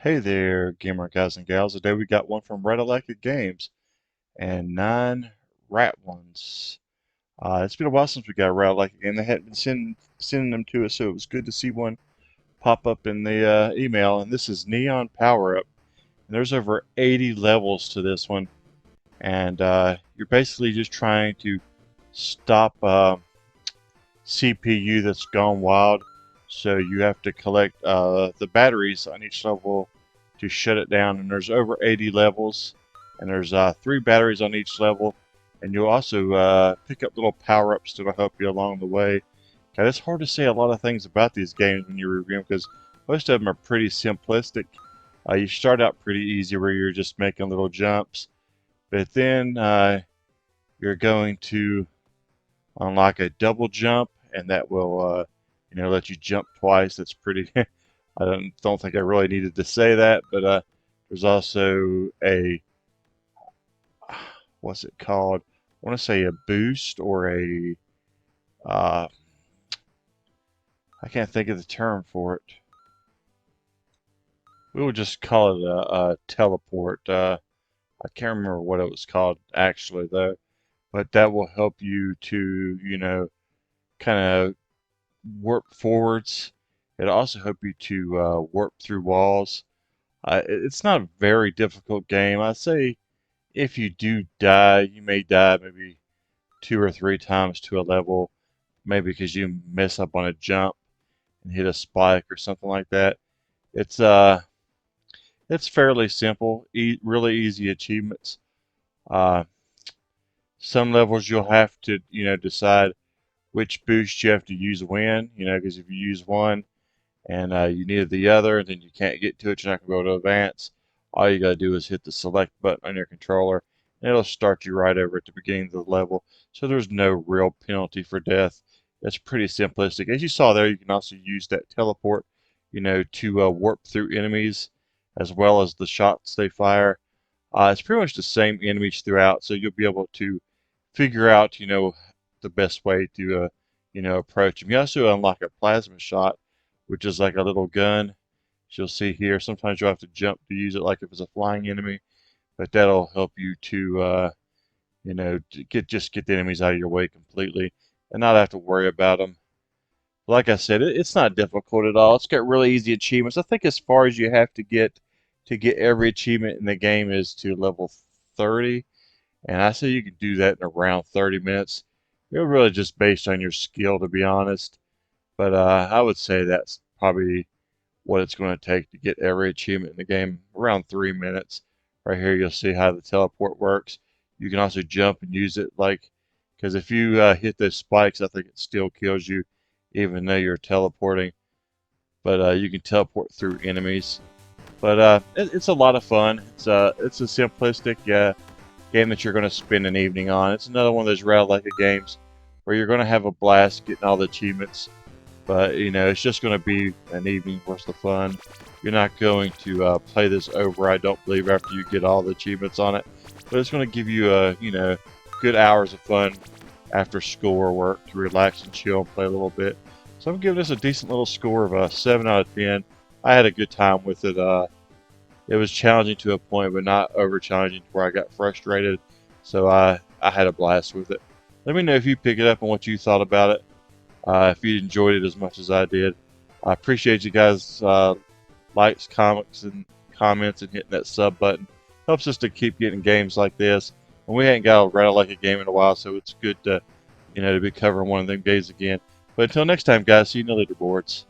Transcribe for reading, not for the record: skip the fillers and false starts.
Hey there, gamer guys and gals. Today we got one from Red Elected Games and 9 rat ones. It's been a while since we got a Red Elected game. They hadn't been sending them to us, so it was good to see one pop up in the email. And this is Neon PowerUp. And there's over 80 levels to this one, and you're basically just trying to stop CPU that's gone wild. So you have to collect the batteries on each level to shut it down. And there's over 80 levels, and there's 3 batteries on each level. And you'll also pick up little power-ups that'll help you along the way. God, it's hard to say a lot of things about these games when you review them because most of them are pretty simplistic. You start out pretty easy where you're just making little jumps, but then you're going to unlock a double jump, and that will let you jump twice. That's pretty. I don't think I really needed to say that, but there's also a what's it called? I want to say a boost or a uh, I can't think of the term for it. We will just call it a teleport. I can't remember what it was called actually though, but that will help you to kind of warp forwards. It'll also help you to warp through walls. It's not a very difficult game. I say if you do die, you may die maybe 2 or 3 times to a level, maybe because you mess up on a jump and hit a spike or something like that. It's uh, it's fairly simple, really easy achievements. Uh, some levels you'll have to decide which boost you have to use when, because if you use one and you need the other, and then you can't get to it, you're not going to be able to advance. All you got to do is hit the select button on your controller, and it'll start you right over at the beginning of the level. So there's no real penalty for death. It's pretty simplistic. As you saw there, you can also use that teleport, to warp through enemies as well as the shots they fire. It's pretty much the same enemies throughout, so you'll be able to figure out, the best way to, approach them. You also unlock a plasma shot, which is like a little gun. As you'll see here, sometimes you'll have to jump to use it, like if it's a flying enemy, but that'll help you to, to get the enemies out of your way completely and not have to worry about them. Like I said, it's not difficult at all. It's got really easy achievements. I think as far as you have to get every achievement in the game is to level 30, and I say you can do that in around 30 minutes. It's really just based on your skill, to be honest. But I would say that's probably what it's going to take to get every achievement in the game, around 3 minutes. Right here, you'll see how the teleport works. You can also jump and use it, because if you hit those spikes, I think it still kills you, even though you're teleporting. But you can teleport through enemies. But it's a lot of fun. It's a simplistic game that you're going to spend an evening on. It's another one of those Red Elected games where you're going to have a blast getting all the achievements. But, it's just going to be an evening worth of fun. You're not going to play this over, I don't believe, after you get all the achievements on it. But it's going to give you, good hours of fun after school or work to relax and chill and play a little bit. So I'm giving this a decent little score of a 7 out of 10. I had a good time with it. It was challenging to a point, but not over challenging to where I got frustrated. So I had a blast with it. Let me know if you pick it up and what you thought about it. If you enjoyed it as much as I did. I appreciate you guys likes, comments, and hitting that sub button. Helps us to keep getting games like this. And we ain't got a Red Elected game in a while, so it's good to to be covering one of them games again. But until next time, guys, see you in the leaderboards.